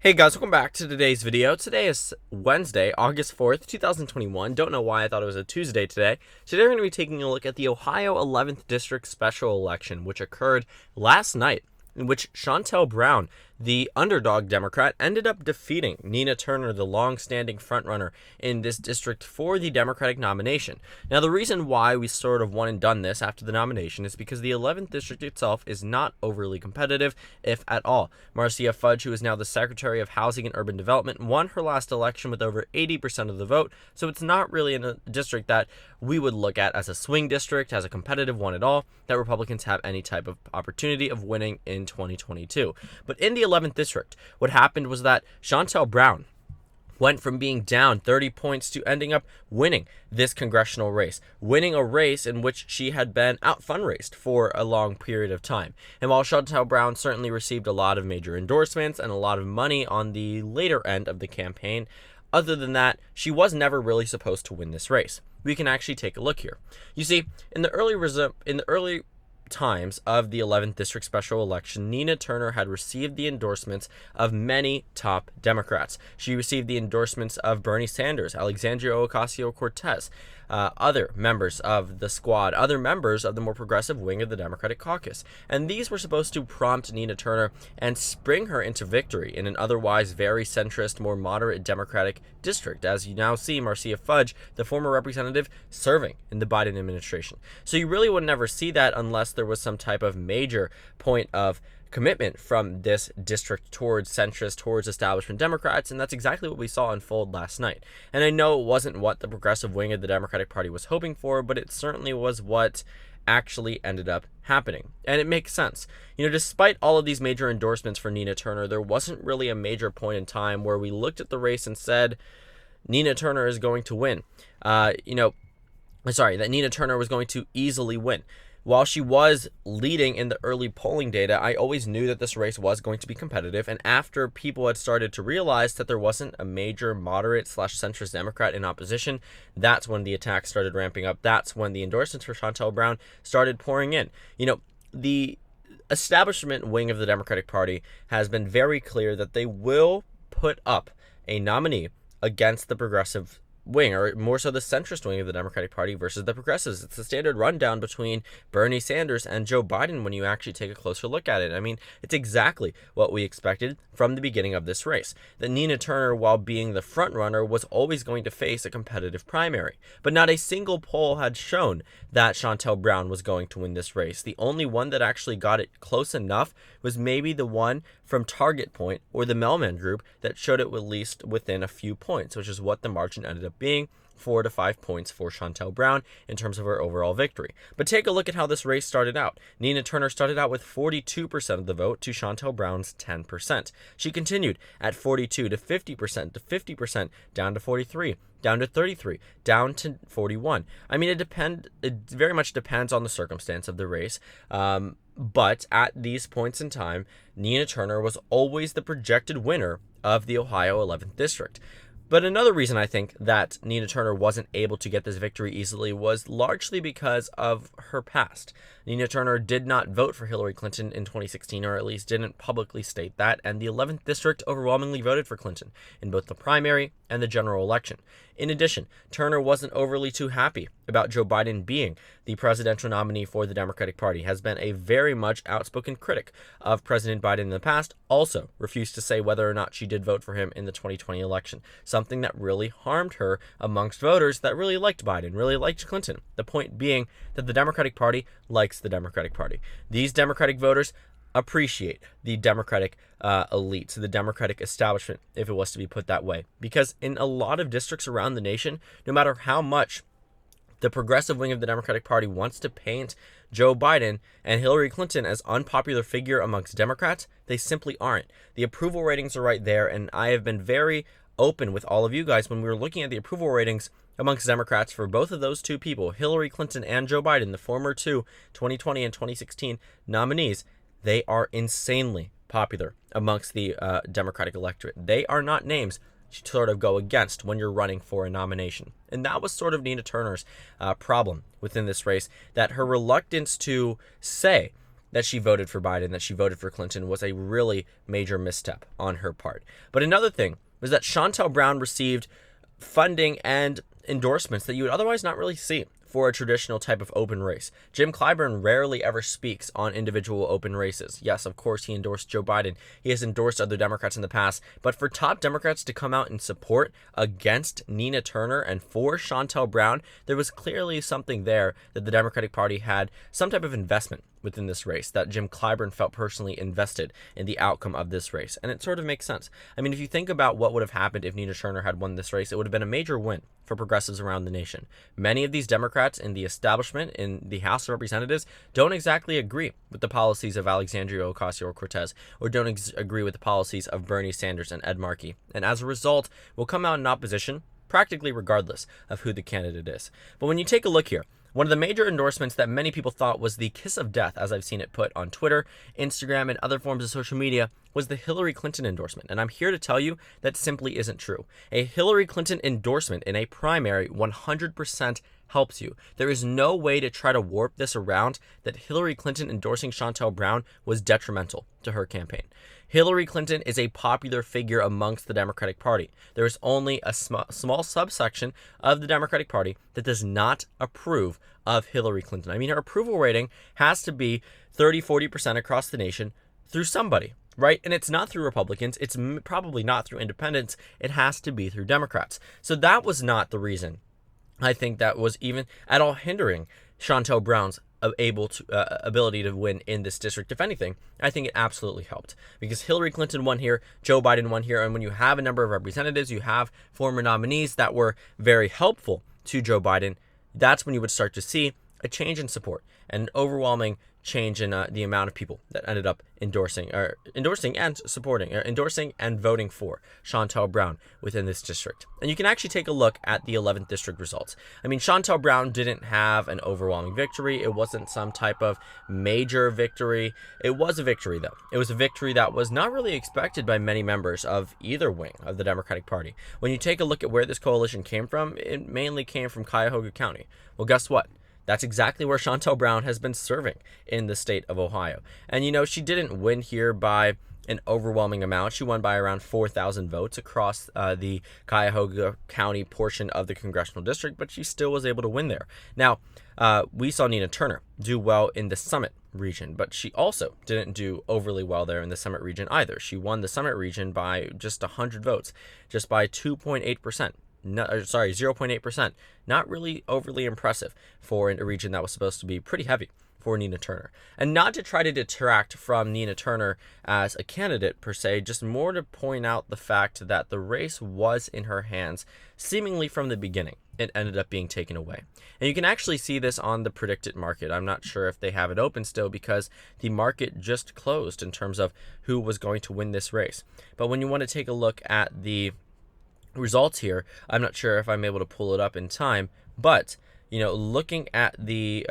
Hey guys, welcome back to today's video. Today is Wednesday, August 4th, 2021. Don't know why I thought it was a Tuesday today. Today we're going to be taking a look at the Ohio 11th District special election, which occurred last night, in which Shontel Brown, the underdog Democrat, ended up defeating Nina Turner, the long-standing frontrunner in this district for the Democratic nomination. Now, the reason why we sort of won and done this after the nomination is because the 11th district itself is not overly competitive, if at all. Marcia Fudge, who is now the Secretary of Housing and Urban Development, won her last election with over 80% of the vote, so it's not really in a district that we would look at as a swing district, as a competitive one at all, that Republicans have any type of opportunity of winning in 2022. But in the 11th district, what happened was that Shontel Brown went from being down 30 points to ending up winning this congressional race, winning a race in which she had been out fundraised for a long period of time. And while Shontel Brown certainly received a lot of major endorsements and a lot of money on the later end of the campaign, other than that, she was never really supposed to win this race. We can actually take a look here. You see, in the early times of the 11th district special election, Nina Turner had received the endorsements of many top Democrats. She received the endorsements of Bernie Sanders, Alexandria Ocasio-Cortez, other members of the squad, other members of the more progressive wing of the Democratic caucus. And these were supposed to prompt Nina Turner and spring her into victory in an otherwise very centrist, more moderate Democratic district, as you now see Marcia Fudge, the former representative, serving in the Biden administration. So you really would never see that unless there was some type of major point of commitment from this district towards centrist, towards establishment Democrats, and that's exactly what we saw unfold last night. And I know it wasn't what the progressive wing of the Democratic Party was hoping for, but it certainly was what actually ended up happening. And it makes sense. You know, despite all of these major endorsements for Nina Turner, there wasn't really a major point in time where we looked at the race and said, Nina Turner is going to win. That Nina Turner was going to easily win. While she was leading in the early polling data, I always knew that this race was going to be competitive, and after people had started to realize that there wasn't a major moderate/centrist Democrat in opposition, that's when the attacks started ramping up. That's when the endorsements for Shontel Brown started pouring in. You know, the establishment wing of the Democratic Party has been very clear that they will put up a nominee against the progressive wing, or more so the centrist wing of the Democratic Party versus the progressives. It's the standard rundown between Bernie Sanders and Joe Biden when you actually take a closer look at it. I mean, it's exactly what we expected from the beginning of this race. That Nina Turner, while being the front runner, was always going to face a competitive primary. But not a single poll had shown that Shontel Brown was going to win this race. The only one that actually got it close enough was maybe the one from Target Point or the Mellman Group that showed it at least within a few points, which is what the margin ended up being, 4 to 5 points for Shontel Brown in terms of her overall victory. But take a look at how this race started out. Nina Turner started out with 42% of the vote to Shontel Brown's 10%. She continued at 42 to 50% to 50%, down to 43, down to 33, down to 41. I mean, it very much depends on the circumstance of the race. But at these points in time, Nina Turner was always the projected winner of the Ohio 11th district. But another reason I think that Nina Turner wasn't able to get this victory easily was largely because of her past. Nina Turner did not vote for Hillary Clinton in 2016, or at least didn't publicly state that, and the 11th district overwhelmingly voted for Clinton in both the primary and the general election. In addition, Turner wasn't overly too happy about Joe Biden being the presidential nominee for the Democratic Party, has been a very much outspoken critic of President Biden in the past, also refused to say whether or not she did vote for him in the 2020 election, something that really harmed her amongst voters that really liked Biden, really liked Clinton. The point being that the Democratic Party likes the Democratic Party. These Democratic voters appreciate the Democratic elite, the Democratic establishment, if it was to be put that way. Because in a lot of districts around the nation, no matter how much the progressive wing of the Democratic Party wants to paint Joe Biden and Hillary Clinton as unpopular figure amongst Democrats, they simply aren't. The approval ratings are right there, and I have been very open with all of you guys when we were looking at the approval ratings amongst Democrats for both of those two people, Hillary Clinton and Joe Biden, the former two 2020 and 2016 nominees. They are insanely popular amongst the Democratic electorate. They are not names to sort of go against when you're running for a nomination. And that was sort of Nina Turner's problem within this race, that her reluctance to say that she voted for Biden, that she voted for Clinton, was a really major misstep on her part. But another thing was that Shontel Brown received funding and endorsements that you would otherwise not really see for a traditional type of open race. Jim Clyburn rarely ever speaks on individual open races. Yes, of course, he endorsed Joe Biden. He has endorsed other Democrats in the past. But for top Democrats to come out and support against Nina Turner and for Shontel Brown, there was clearly something there that the Democratic Party had some type of investment within this race, that Jim Clyburn felt personally invested in the outcome of this race. And it sort of makes sense. I mean, if you think about what would have happened if Nina Turner had won this race, it would have been a major win for progressives around the nation. Many of these Democrats in the establishment, in the House of Representatives, don't exactly agree with the policies of Alexandria Ocasio-Cortez, or don't agree with the policies of Bernie Sanders and Ed Markey. And as a result, will come out in opposition, practically regardless of who the candidate is. But when you take a look here, one of the major endorsements that many people thought was the kiss of death, as I've seen it put on Twitter, Instagram, and other forms of social media, was the Hillary Clinton endorsement. And I'm here to tell you that simply isn't true. A Hillary Clinton endorsement in a primary 100% helps you. There is no way to try to warp this around that Hillary Clinton endorsing Shontel Brown was detrimental to her campaign. Hillary Clinton is a popular figure amongst the Democratic Party. There is only a small subsection of the Democratic Party that does not approve of Hillary Clinton. I mean, her approval rating has to be 30-40% across the nation through somebody, right? And it's not through Republicans. It's probably not through independents. It has to be through Democrats. So that was not the reason I think that was even at all hindering Shontel Brown's ability to win in this district. If anything, I think it absolutely helped, because Hillary Clinton won here, Joe Biden won here, and when you have a number of representatives, you have former nominees that were very helpful to Joe Biden, that's when you would start to see a change in support and an overwhelming change in the amount of people that ended up endorsing and voting for Shontel Brown within this district. And you can actually take a look at the 11th district results. I mean, Shontel Brown didn't have an overwhelming victory. It wasn't some type of major victory. It was a victory, though. It was a victory that was not really expected by many members of either wing of the Democratic Party. When you take a look at where this coalition came from, it mainly came from Cuyahoga County. Well, guess what? That's exactly where Shontel Brown has been serving in the state of Ohio. And, you know, she didn't win here by an overwhelming amount. She won by around 4,000 votes across the Cuyahoga County portion of the congressional district, but she still was able to win there. Now, we saw Nina Turner do well in the Summit region, but she also didn't do overly well there in the Summit region either. She won the Summit region by just 100 votes, just by 2.8%. 0.8%. Not really overly impressive for a region that was supposed to be pretty heavy for Nina Turner. And not to try to detract from Nina Turner as a candidate per se, just more to point out the fact that the race was in her hands seemingly from the beginning. It ended up being taken away. And you can actually see this on the predicted market. I'm not sure if they have it open still because the market just closed in terms of who was going to win this race. But when you want to take a look at the results here, I'm not sure if I'm able to pull it up in time, but, you know, looking at the,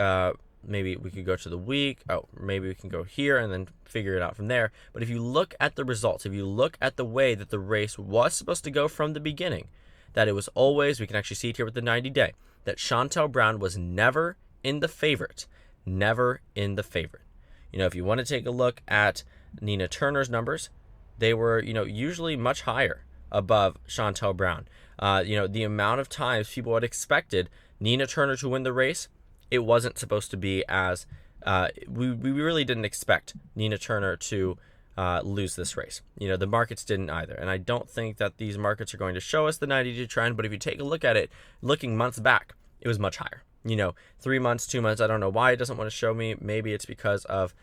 maybe we could go to the week, maybe we can go here and then figure it out from there. But if you look at the results, if you look at the way that the race was supposed to go from the beginning, that it was always, we can actually see it here with the 90-day, that Shontel Brown was never in the favorite. Never in the favorite. You know, if you want to take a look at Nina Turner's numbers, they were, you know, usually much higher above Shontel Brown. You know, the amount of times people had expected Nina Turner to win the race, it wasn't supposed to be as, we really didn't expect Nina Turner to lose this race. You know, the markets didn't either. And I don't think that these markets are going to show us the 90-day trend, but if you take a look at it, looking months back, it was much higher. You know, 3 months, 2 months, I don't know why it doesn't want to show me. Maybe it's because of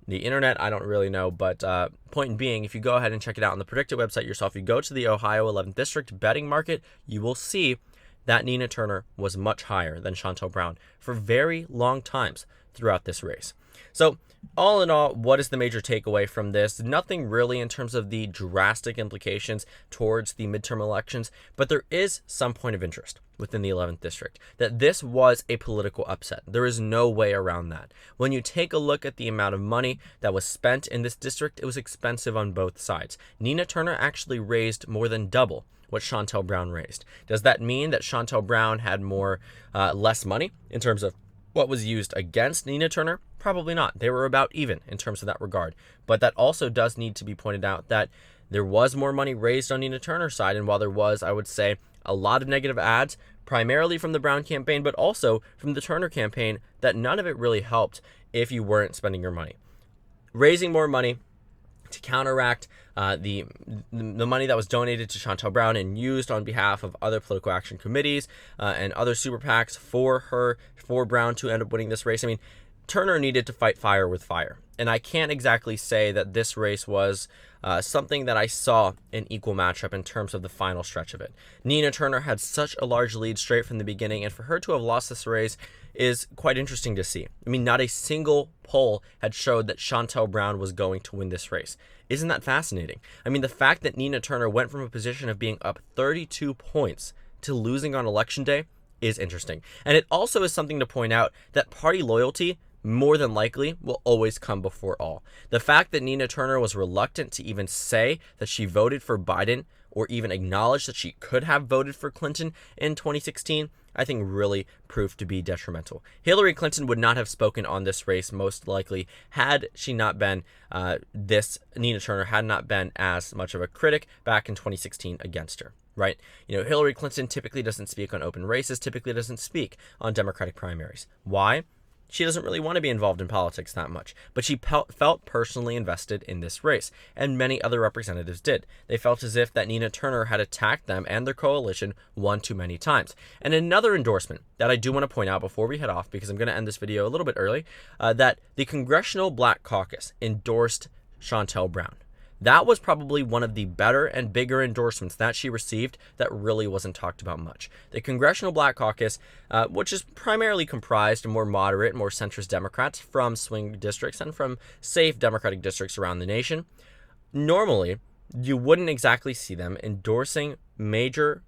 the internet, I don't really know, but point being, if you go ahead and check it out on the predicted website yourself, you go to the Ohio 11th District betting market, you will see that Nina Turner was much higher than Shontel Brown for very long times throughout this race. So all in all, what is the major takeaway from this? Nothing really in terms of the drastic implications towards the midterm elections, but there is some point of interest within the 11th district that this was a political upset. There is no way around that. When you take a look at the amount of money that was spent in this district, it was expensive on both sides. Nina Turner actually raised more than double what Shontel Brown raised. Does that mean that Shontel Brown had less money in terms of What was used against Nina Turner? Probably not. They were about even in terms of that regard. But that also does need to be pointed out that there was more money raised on Nina Turner's side, and while there was, I would say, a lot of negative ads, primarily from the Brown campaign, but also from the Turner campaign, that none of it really helped if you weren't spending your money. Raising more money to counteract the money that was donated to Shontel Brown and used on behalf of other political action committees and other super PACs for Brown to end up winning this race. I mean, Turner needed to fight fire with fire. And I can't exactly say that this race was something that I saw an equal matchup in terms of the final stretch of it. Nina Turner had such a large lead straight from the beginning, and for her to have lost this race is quite interesting to see. I mean, not a single poll had showed that Shontel Brown was going to win this race. Isn't that fascinating? I mean, the fact that Nina Turner went from a position of being up 32 points to losing on election day is interesting. And it also is something to point out that party loyalty more than likely will always come before all. The fact that Nina Turner was reluctant to even say that she voted for Biden or even acknowledge that she could have voted for Clinton in 2016, I think really proved to be detrimental. Hillary Clinton would not have spoken on this race most likely had she not been Nina Turner had not been as much of a critic back in 2016 against her. Right? You know, Hillary Clinton typically doesn't speak on open races, typically doesn't speak on Democratic primaries. Why? She doesn't really want to be involved in politics that much, but she felt personally invested in this race, and many other representatives did. They felt as if that Nina Turner had attacked them and their coalition one too many times. And another endorsement that I do want to point out before we head off, because I'm going to end this video a little bit early, that the Congressional Black Caucus endorsed Shontel Brown. That was probably one of the better and bigger endorsements that she received that really wasn't talked about much. The Congressional Black Caucus, which is primarily comprised of more moderate, more centrist Democrats from swing districts and from safe Democratic districts around the nation, normally you wouldn't exactly see them endorsing major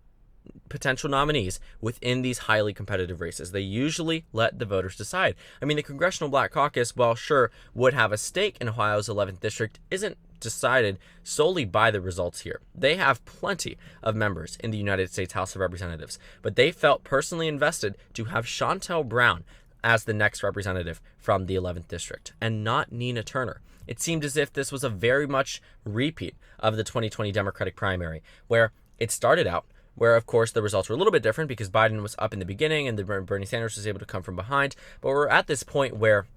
potential nominees within these highly competitive races. They usually let the voters decide. I mean, the Congressional Black Caucus, while sure would have a stake in Ohio's 11th district, isn't decided solely by the results here. They have plenty of members in the United States House of Representatives, but they felt personally invested to have Shontel Brown as the next representative from the 11th district and not Nina Turner. It seemed as if this was a very much repeat of the 2020 Democratic primary, where it started out where, of course, the results were a little bit different because Biden was up in the beginning and Bernie Sanders was able to come from behind. But we're at this point where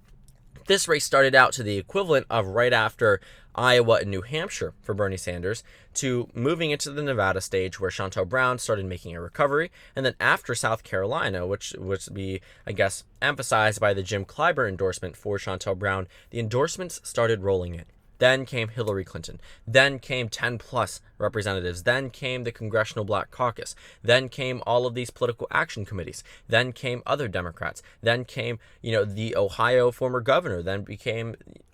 this race started out to the equivalent of right after Iowa and New Hampshire for Bernie Sanders to moving into the Nevada stage where Shontel Brown started making a recovery. And then after South Carolina, which would be, I guess, emphasized by the Jim Clyburn endorsement for Shontel Brown, the endorsements started rolling in. Then came Hillary Clinton. Then came 10 plus representatives. Then came the Congressional Black Caucus. Then came all of these political action committees. Then came other Democrats. Then came, the Ohio former governor. Then became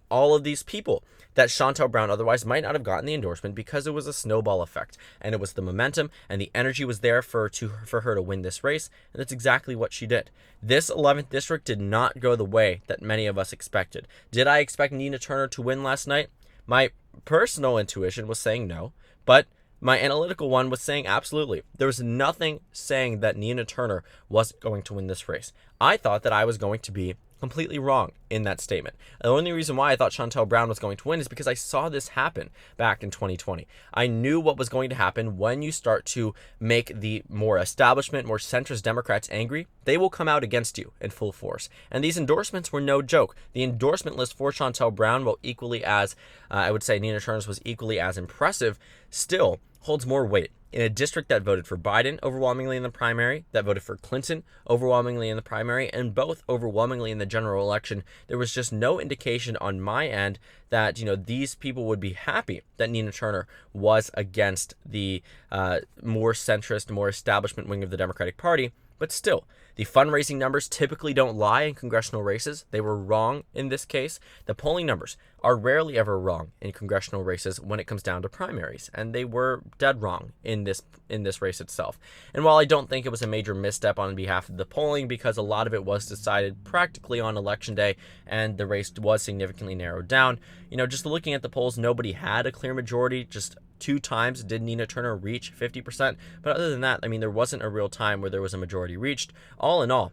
all of these people that Shontel Brown otherwise might not have gotten the endorsement because it was a snowball effect. And it was the momentum and the energy was there for her to win this race. And that's exactly what she did. This 11th district did not go the way that many of us expected. Did I expect Nina Turner to win last night? My personal intuition was saying no, but my analytical one was saying absolutely. There was nothing saying that Nina Turner wasn't going to win this race. I thought that I was going to be completely wrong in that statement. The only reason why I thought Shontel Brown was going to win is because I saw this happen back in 2020. I knew what was going to happen when you start to make the more establishment, more centrist Democrats angry. They will come out against you in full force. And these endorsements were no joke. The endorsement list for Shontel Brown, while equally as, I would say Nina Turner's was equally as impressive, still holds more weight. In a district that voted for Biden overwhelmingly in the primary, that voted for Clinton overwhelmingly in the primary, and both overwhelmingly in the general election, there was just no indication on my end that, these people would be happy that Nina Turner was against the more centrist, more establishment wing of the Democratic Party. But still, the fundraising numbers typically don't lie in congressional races. They were wrong in this case. The polling numbers are rarely ever wrong in congressional races when it comes down to primaries, and they were dead wrong in this race itself. And while I don't think it was a major misstep on behalf of the polling, because a lot of it was decided practically on election day and the race was significantly narrowed down, just looking at the polls, nobody had a clear majority. Just 2 times did Nina Turner reach 50%. But other than that, there wasn't a real time where there was a majority reached. All in all,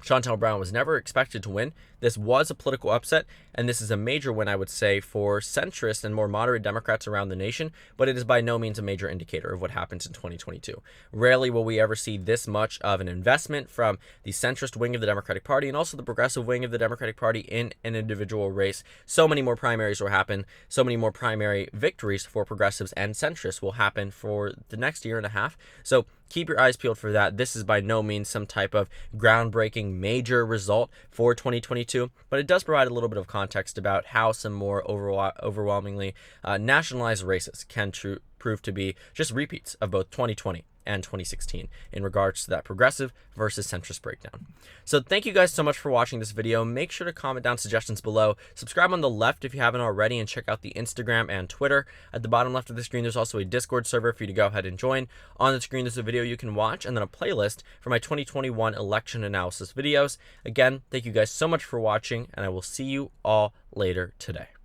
Shontel Brown was never expected to win. This was a political upset, and this is a major win, I would say, for centrist and more moderate Democrats around the nation, but it is by no means a major indicator of what happens in 2022. Rarely will we ever see this much of an investment from the centrist wing of the Democratic Party and also the progressive wing of the Democratic Party in an individual race. So many more primaries will happen, so many more primary victories for progressives and centrists will happen for the next year and a half. So keep your eyes peeled for that. This is by no means some type of groundbreaking major result for 2022, but it does provide a little bit of context about how some more overwhelmingly nationalized races can prove to be just repeats of both 2020 and 2016 in regards to that progressive versus centrist breakdown. So thank you guys so much for watching this video. Make sure to comment down suggestions below. Subscribe on the left if you haven't already, and check out the Instagram and Twitter. At the bottom left of the screen, there's also a Discord server for you to go ahead and join. On the screen, there's a video you can watch, and then a playlist for my 2021 election analysis videos. Again, thank you guys so much for watching, and I will see you all later today.